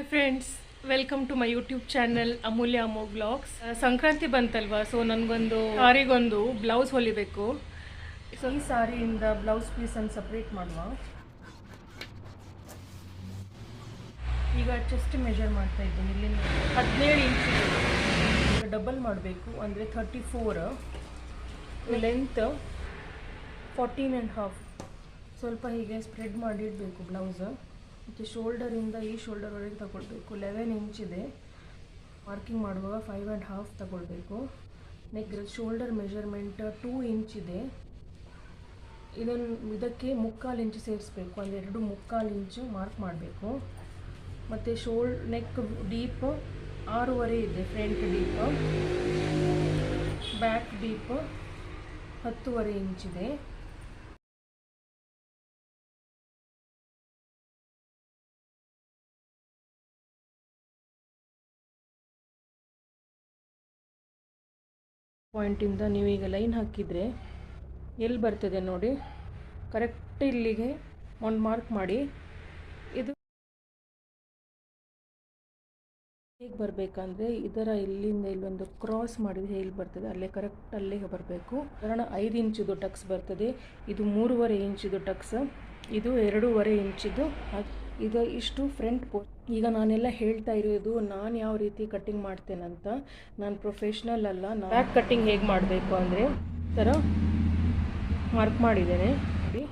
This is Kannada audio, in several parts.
Hi friends, welcome to my YouTube channel Amulya Ammu vlogs. Sankranti ಬಂತಲ್ವಾ, ಸೊ ನನಗೊಂದು ಸಾರಿಗೊಂದು ಬ್ಲೌಸ್ ಹೊಲಿಬೇಕು. ಸೊ ಈ ಸಾರಿಯಿಂದ ಬ್ಲೌಸ್ ಪೀಸನ್ನು ಸಪ್ರೇಟ್ ಮಾಡುವ. ಈಗ ಚೆಸ್ಟ್ ಮೆಜರ್ ಮಾಡ್ತಾ ಇದ್ದೀನಿ. ಇಲ್ಲಿಂದ 17 ಇಂಚ್ ಡಬಲ್ ಮಾಡಬೇಕು, ಅಂದರೆ 34. ಲೆಂತ್ 14.5. ಸ್ವಲ್ಪ ಹೀಗೆ ಸ್ಪ್ರೆಡ್ ಮಾಡಿಡಬೇಕು ಬ್ಲೌಸ್. ಮತ್ತು ಶೋಲ್ಡರಿಂದ ಈ ಶೋಲ್ಡರ್ವರೆಗೆ ತಗೊಳ್ಬೇಕು. 11 ಇಂಚ್ ಇದೆ. ಮಾರ್ಕಿಂಗ್ ಮಾಡುವಾಗ 5.5 ತಗೊಳ್ಬೇಕು. ಶೋಲ್ಡರ್ ಮೆಜರ್ಮೆಂಟ್ 2 ಇಂಚ್ ಇದೆ. ಇದಕ್ಕೆ 3/4 ಇಂಚ್ ಸೇರಿಸ್ಬೇಕು, ಅಂದರೆ 2 ಇಂಚು ಮಾರ್ಕ್ ಮಾಡಬೇಕು. ಮತ್ತು ನೆಕ್ ಡೀಪ್ 6.5 ಇದೆ. Front deep, back deep 10.5 inch ಇದೆ. ಪಾಯಿಂಟಿಂದ ನೀವೀಗ ಲೈನ್ ಹಾಕಿದರೆ ಎಲ್ಲಿ ಬರ್ತದೆ ನೋಡಿ, ಕರೆಕ್ಟ್ ಇಲ್ಲಿಗೆ ಒಂದು ಮಾರ್ಕ್ ಮಾಡಿ. ಇದು ಹೇಗೆ ಬರಬೇಕಂದ್ರೆ, ಇದರ ಇಲ್ಲಿಂದ ಇಲ್ಲೊಂದು ಕ್ರಾಸ್ ಮಾಡಿದರೆ ಹೇಗೆ ಬರ್ತದೆ ಅಲ್ಲೇ ಕರೆಕ್ಟ್ ಅಲ್ಲಿಗೆ ಬರಬೇಕು. ಕಾರಣ 5 ಇಂಚಿದು ಟಕ್ಸ್ ಬರ್ತದೆ. ಇದು 3.5 ಇಂಚಿದು ಟಕ್ಸ್, ಇದು 2.5 ಇಂಚಿದು. ಈಗ ಇಷ್ಟು ಫ್ರಂಟ್ ಪೋಸ್ಟ್. ಈಗ ನಾನೆಲ್ಲ ಹೇಳ್ತಾ ಇರೋದು ನಾನು ಯಾವ ರೀತಿ ಕಟ್ಟಿಂಗ್ ಮಾಡ್ತೇನಂತ. ನಾನು ಪ್ರೊಫೆಷ್ನಲ್ ಅಲ್ಲ. ಬ್ಯಾಕ್ ಕಟ್ಟಿಂಗ್ ಹೇಗೆ ಮಾಡಬೇಕು ಅಂದರೆ ಈ ಥರ ಮಾರ್ಕ್ ಮಾಡಿದ್ದೇನೆ ನೋಡಿ.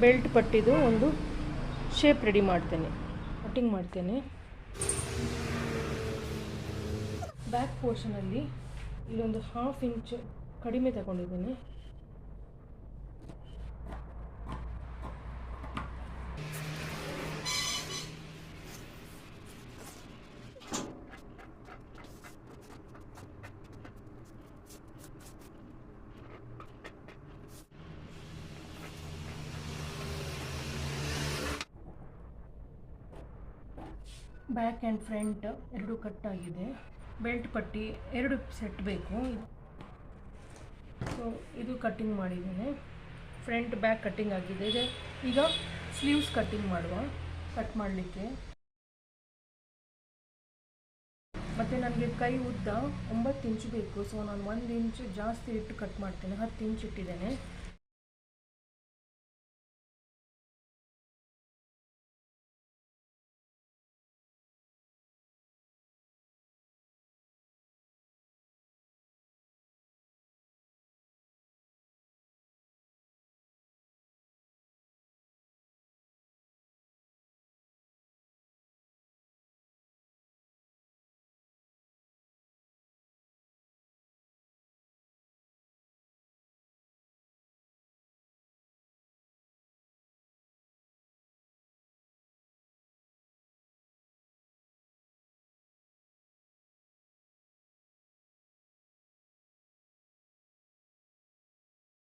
ಬೆಲ್ಟ್ ಪಟ್ಟಿದು ಒಂದು ಶೇಪ್ ರೆಡಿ ಮಾಡ್ತೇನೆ, ಕಟ್ಟಿಂಗ್ ಮಾಡ್ತೇನೆ. ಬ್ಯಾಕ್ ಪೋರ್ಷನಲ್ಲಿ ಇಲ್ಲೊಂದು 1/2 ಇಂಚ್ ಕಡಿಮೆ ತಗೊಂಡಿದ್ದೇನೆ. ಬ್ಯಾಕ್ ಆ್ಯಂಡ್ ಫ್ರಂಟ್ 2 ಕಟ್ಟಾಗಿದೆ. ಬೆಲ್ಟ್ ಪಟ್ಟಿ 2 ಸೆಟ್ ಬೇಕು. ಸೊ ಇದು ಕಟ್ಟಿಂಗ್ ಮಾಡಿದ್ದೇನೆ. ಫ್ರಂಟ್ ಬ್ಯಾಕ್ ಕಟ್ಟಿಂಗ್ ಆಗಿದೆ. ಈಗ ಸ್ಲೀವ್ಸ್ ಕಟ್ಟಿಂಗ್ ಮಾಡುವ. ಕಟ್ ಮಾಡಲಿಕ್ಕೆ ಮತ್ತು ನನಗೆ ಕೈ ಉದ್ದ 9 ಇಂಚು ಬೇಕು. ಸೊ ನಾನು 1 ಇಂಚ್ ಜಾಸ್ತಿ ಇಟ್ಟು ಕಟ್ ಮಾಡ್ತೇನೆ. 10 ಇಂಚ್ ಇಟ್ಟಿದ್ದೇನೆ.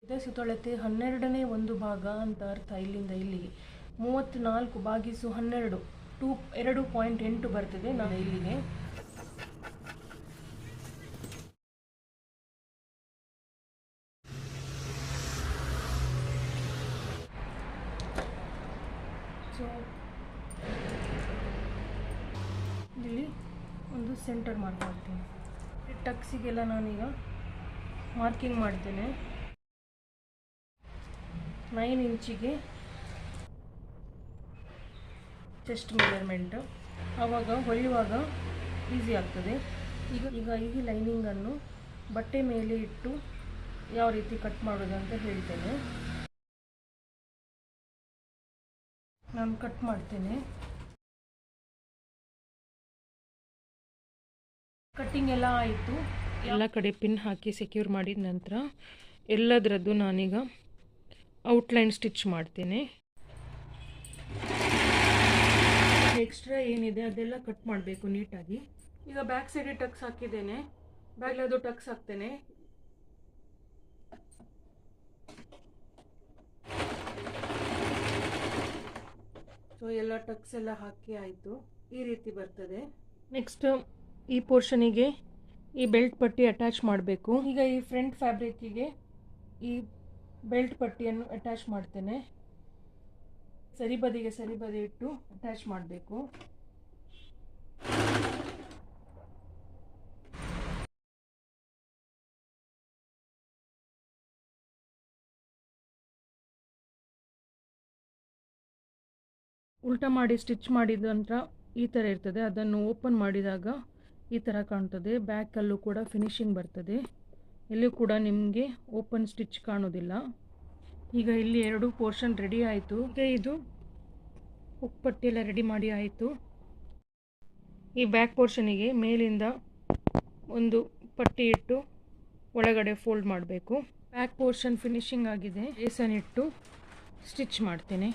ಇದೇ ಸುತ್ತಳತೆ 12ನೇ 1 ಭಾಗ ಅಂತ ಅರ್ಥ. ಇಲ್ಲಿಂದ ಇಲ್ಲಿಗೆ 34/12 2.8 ಬರ್ತದೆ. ನಾನು ಇಲ್ಲಿಗೆ ಸೊ ಇಲ್ಲಿ ಒಂದು ಸೆಂಟರ್ ಮಾರ್ಕ್ ಮಾಡ್ತೀನಿ. ಟಕ್ಸಿಗೆಲ್ಲ ನಾನೀಗ ಮಾರ್ಕಿಂಗ್ ಮಾಡ್ತೇನೆ. 9 ಇಂಚಿಗೆ ಚೆಸ್ಟ್ ಮೆಜರ್ಮೆಂಟ್. ಆವಾಗ ಹೊಲಿಯುವಾಗ ಈಸಿ ಆಗ್ತದೆ. ಈಗ ಈ ಲೈನಿಂಗನ್ನು ಬಟ್ಟೆ ಮೇಲೆ ಇಟ್ಟು ಯಾವ ರೀತಿ ಕಟ್ ಮಾಡೋದು ಅಂತ ಹೇಳ್ತೇನೆ. ನಾನು ಕಟ್ ಮಾಡ್ತೇನೆ. ಕಟ್ಟಿಂಗ್ ಎಲ್ಲ ಆಯಿತು. ಎಲ್ಲ ಕಡೆ ಪಿನ್ ಹಾಕಿ ಸೆಕ್ಯೂರ್ ಮಾಡಿದ ನಂತರ ಎಲ್ಲದರದ್ದು ನಾನೀಗ ಔಟ್ಲೈನ್ ಸ್ಟಿಚ್ ಮಾಡ್ತೇನೆ. ಎಕ್ಸ್ಟ್ರಾ ಏನಿದೆ ಅದೆಲ್ಲ ಕಟ್ ಮಾಡಬೇಕು ನೀಟಾಗಿ. ಈಗ ಬ್ಯಾಕ್ ಸೈಡ್ ಟಕ್ಸ್ ಹಾಕಿದ್ದೇನೆ. ಬ್ಯಾಗ್ಲದು ಟಕ್ಸ್ ಹಾಕ್ತೇನೆ. ಸೊ ಎಲ್ಲ ಟಕ್ಸ್ ಎಲ್ಲ ಹಾಕಿ ಆಯಿತು. ಈ ರೀತಿ ಬರ್ತದೆ. ನೆಕ್ಸ್ಟ್ ಈ ಪೋರ್ಷನಿಗೆ ಈ ಬೆಲ್ಟ್ ಪಟ್ಟಿ ಅಟ್ಯಾಚ್ ಮಾಡಬೇಕು. ಈಗ ಈ ಫ್ರಂಟ್ ಫ್ಯಾಬ್ರಿಕ್ಕಿಗೆ ಈ ಬೆಲ್ಟ್ ಪಟ್ಟಿಯನ್ನು ಅಟ್ಯಾಚ್ ಮಾಡ್ತೇನೆ. ಸರಿ ಬದಿ ಇಟ್ಟು ಅಟ್ಯಾಚ್ ಮಾಡಬೇಕು. ಉಲ್ಟಾ ಮಾಡಿ ಸ್ಟಿಚ್ ಮಾಡಿದ ನಂತರ ಈ ಥರ ಇರ್ತದೆ. ಅದನ್ನು ಓಪನ್ ಮಾಡಿದಾಗ ಈ ಥರ ಕಾಣ್ತದೆ. ಬ್ಯಾಕಲ್ಲೂ ಕೂಡ ಫಿನಿಶಿಂಗ್ ಬರ್ತದೆ. ಎಲ್ಲೂ ಕೂಡ ನಿಮಗೆ ಓಪನ್ ಸ್ಟಿಚ್ ಕಾಣೋದಿಲ್ಲ. ಈಗ ಇಲ್ಲಿ 2 ಪೋರ್ಷನ್ ರೆಡಿ ಆಯಿತು. ಈಗ ಇದು ಉಕ್ಪಟ್ಟಿ ಎಲ್ಲ ರೆಡಿ ಮಾಡಿ ಆಯಿತು. ಈ ಬ್ಯಾಕ್ ಪೋರ್ಷನಿಗೆ ಮೇಲಿಂದ ಒಂದು ಪಟ್ಟಿ ಇಟ್ಟು ಒಳಗಡೆ ಫೋಲ್ಡ್ ಮಾಡಬೇಕು. ಬ್ಯಾಕ್ ಪೋರ್ಷನ್ ಫಿನಿಶಿಂಗ್ ಆಗಿದೆ. ಲೇಸನ್ನು ಇಟ್ಟು ಸ್ಟಿಚ್ ಮಾಡ್ತೇನೆ.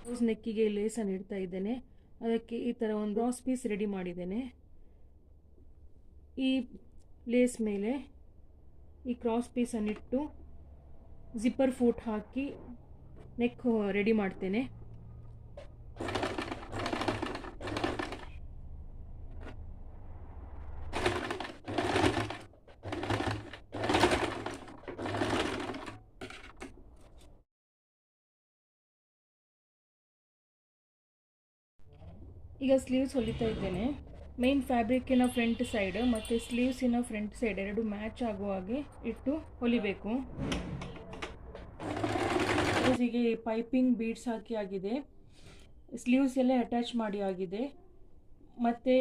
ಬ್ಲೌಸ್ ನೆಕ್ಕಿಗೆ ಲೇಸನ್ನು ಇಡ್ತಾ ಇದ್ದೇನೆ. ಅದಕ್ಕೆ ಈ ಥರ ಒಂದು ಕ್ರಾಸ್ ಪೀಸ್ ರೆಡಿ ಮಾಡಿದ್ದೇನೆ. ಈ ಲೇಸ್ ಮೇಲೆ ಈ ಕ್ರಾಸ್ ಪೀಸನ್ನು ಇಟ್ಟು ಜಿಪ್ಪರ್ ಫೂಟ್ ಹಾಕಿ ನೆಕ್ ರೆಡಿ ಮಾಡ್ತೇನೆ. ಈಗ ಸ್ಲೀವ್ಸ್ ಹೊಲಿತಾ ಇದ್ದೇನೆ. ಮೇನ್ ಫ್ಯಾಬ್ರಿಕ್ಕಿನ ಫ್ರಂಟ್ ಸೈಡ್ ಮತ್ತು ಸ್ಲೀವ್ಸಿನ ಫ್ರಂಟ್ ಸೈಡ್ 2 ಮ್ಯಾಚ್ ಆಗುವ ಹಾಗೆ ಇಟ್ಟು ಹೊಲಿಬೇಕು. ಬ್ಲೌಸಿಗೆ ಪೈಪಿಂಗ್ ಬೀಡ್ಸ್ ಹಾಕಿ ಆಗಿದೆ. ಸ್ಲೀವ್ಸ್ ಎಲ್ಲ ಅಟ್ಯಾಚ್ ಮಾಡಿ ಆಗಿದೆ. ಮತ್ತು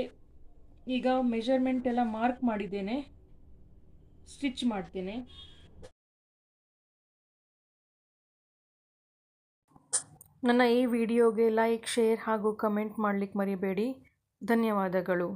ಈಗ ಮೆಜರ್ಮೆಂಟ್ ಎಲ್ಲ ಮಾರ್ಕ್ ಮಾಡಿದ್ದೇನೆ. ಸ್ಟಿಚ್ ಮಾಡ್ತೇನೆ. ನನ್ನ ಈ ವಿಡಿಯೋಗೆ ಲೈಕ್, ಶೇರ್ ಹಾಗೂ ಕಮೆಂಟ್ ಮಾಡಲಿಕ್ಕೆ ಮರಿಬೇಡಿ. ಧನ್ಯವಾದಗಳು.